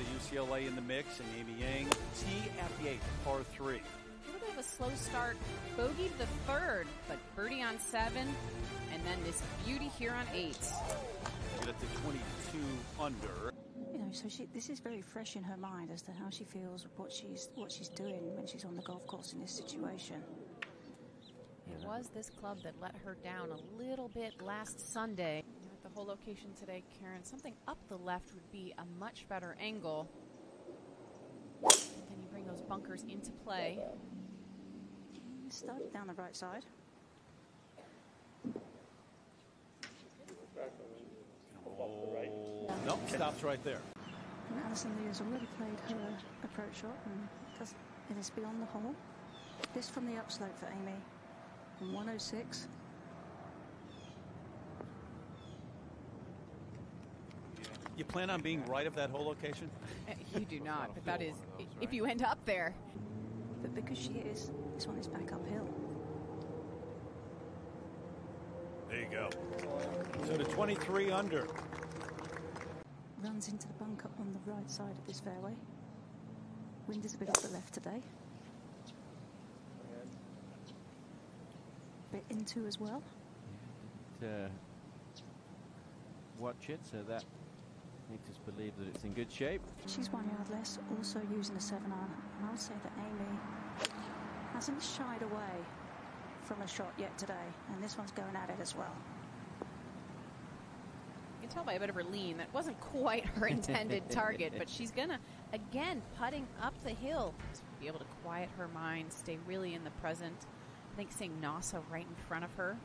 of UCLA in the mix, and Amy Yang, tee at the 8th, par 3. A little bit of a slow start. Bogeyed the 3rd, but birdie on 7, and then this beauty here on 8. Get up to 22 under. You know, so this is very fresh in her mind as to how she feels, what she's doing when she's on the golf course in this situation. It was this club that let her down a little bit last Sunday. At the whole location today, Karen, something up the left would be a much better angle. And then you bring those bunkers into play. Start down the right side. Oh, nope, stops right there. And Alison Lee has already played her approach shot, and it is beyond the hole. This from the upslope for Amy. From 106. You plan on being right of that whole location? You do not, but that is if you end up there. But because she is, this one is back uphill. There you go. So to 23 under. Runs into the bunker on the right side of this fairway. Wind is a bit off the left today. Bit into as well. Watch it, so that makes us believe that it's in good shape. She's 1 yard less, also using a 7-iron. And I would say that Amy hasn't shied away from a shot yet today, and this one's going at it as well. You can tell by a bit of her lean that wasn't quite her intended target, but she's gonna, again, putting up the hill to be able to quiet her mind, stay really in the present. I think seeing Nasa right in front of her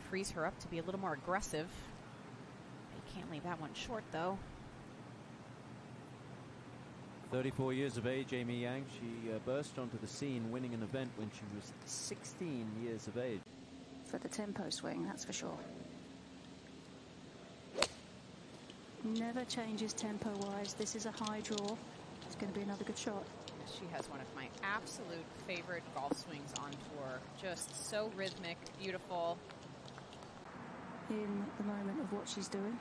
frees her up to be a little more aggressive. You can't leave that one short, though. 34 years of age, Amy Yang. She burst onto the scene winning an event when she was 16 years of age. For the tempo swing, that's for sure. Never changes tempo-wise. This is a high draw. It's going to be another good shot. She has one of my absolute favorite golf swings on tour. Just so rhythmic, beautiful. In the moment of what she's doing.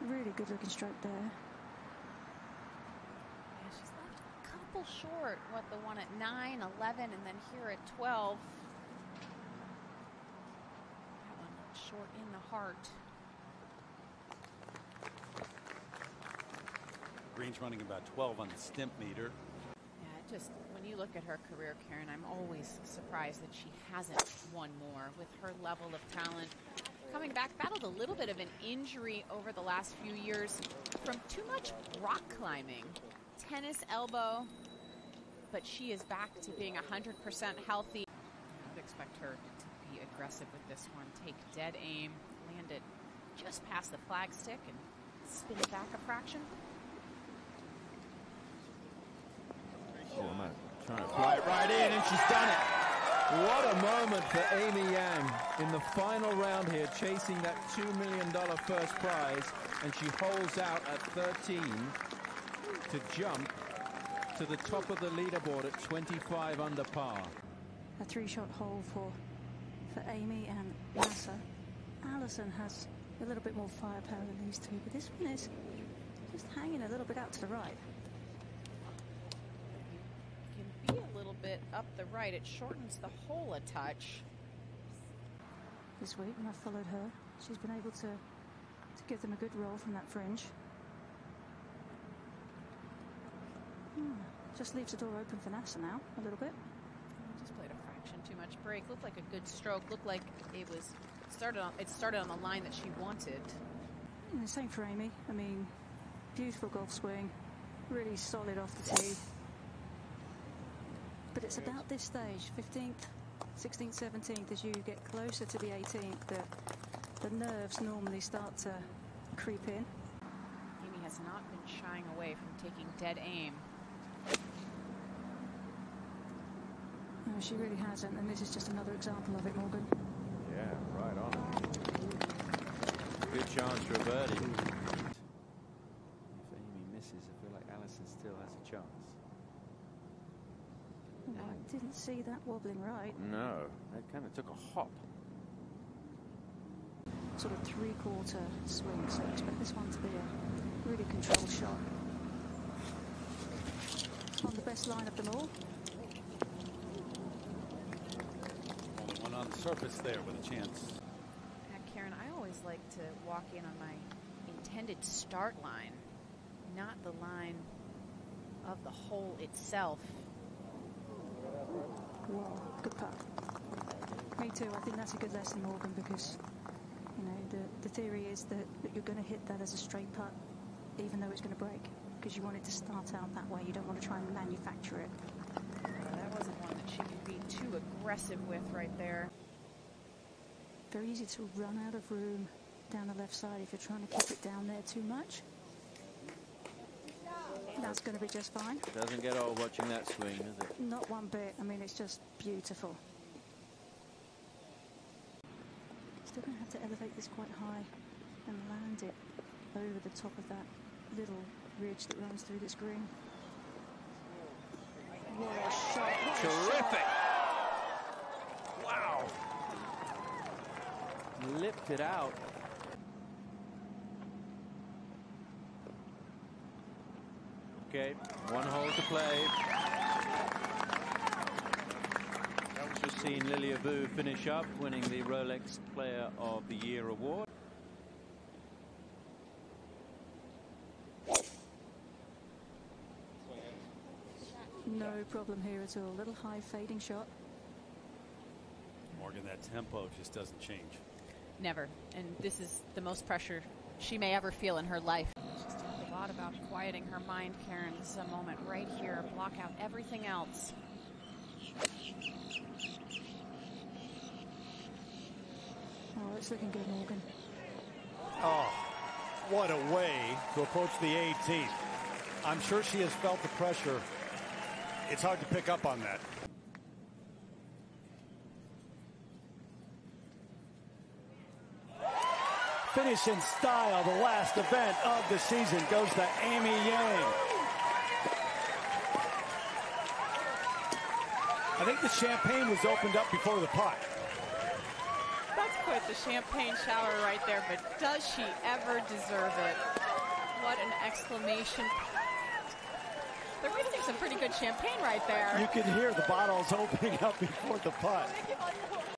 Really good looking stroke there. Yeah, she's left a couple short. What, the one at 9, 11, and then here at 12. That one short in the heart. Green's running about 12 on the stimp meter. Yeah, just when you look at her career, Karen, I'm always surprised that she hasn't won more with her level of talent. Coming back, battled a little bit of an injury over the last few years from too much rock climbing. Tennis elbow, but she is back to being 100% healthy. I would expect her to be aggressive with this one. Take dead aim, land it just past the flagstick and spin it back a fraction. Oh, man. Trying to fly it right in, and she's done it. What a moment for Amy Yang in the final round here, chasing that $2 million first prize, and she holds out at 13 to jump to the top of the leaderboard at 25 under par. A 3-shot hole for Amy and Nasa. Alison has a little bit more firepower than these two, but this one is just hanging a little bit out to the right. Be a little bit up the right. It shortens the hole a touch. This week, when I followed her, she's been able to give them a good roll from that fringe. Just leaves the door open for Nasa now, a little bit. Just played a fraction too much break. Looked like a good stroke. Looked like it started on the line that she wanted. And the same for Amy. I mean, beautiful golf swing, really solid off the tee. But it's about this stage, 15th, 16th, 17th, as you get closer to the 18th, that the nerves normally start to creep in. Amy has not been shying away from taking dead aim. No, she really hasn't, and this is just another example of it, Morgan. Yeah, right on. Good chance for a birdie. If Amy misses, I feel like Alison still has a chance. Oh, I didn't see that wobbling right. No, that kind of took a hop. Sort of 3/4 swing, so I expect this one to be a really control shot. On the best line of them all. Only one on the surface there with a chance. Karen, I always like to walk in on my intended start line, not the line of the hole itself. Wow, good putt. Me too. I think that's a good lesson, Morgan, because you know the theory is that you're going to hit that as a straight putt, even though it's going to break, because you want it to start out that way. You don't want to try and manufacture it. That wasn't one that she could be too aggressive with right there. Very easy to run out of room down the left side if you're trying to keep it down there too much. That's going to be just fine. Doesn't get old watching that swing, does it? Not one bit. I mean, it's just beautiful. Still going to have to elevate this quite high and land it over the top of that little ridge that runs through this green. What a shot. What a Terrific. shot. Wow. Lipped it out. Okay, one hole to play. Just seen Lilia Vu finish up, winning the Rolex Player of the Year award. No problem here at all. Little high fading shot. Morgan, that tempo just doesn't change. Never. And this is the most pressure she may ever feel in her life. She's talked a lot about quieting her mind, Karen. This is a moment right here. Block out everything else. Oh, it's looking good, Morgan. Oh, what a way to approach the 18th. I'm sure she has felt the pressure. It's hard to pick up on that. Finish in style. The last event of the season goes to Amy Yang. I think the champagne was opened up before the putt. That's quite the champagne shower right there, but does she ever deserve it? What an exclamation. They're wasting some pretty good champagne right there. You can hear the bottles opening up before the putt.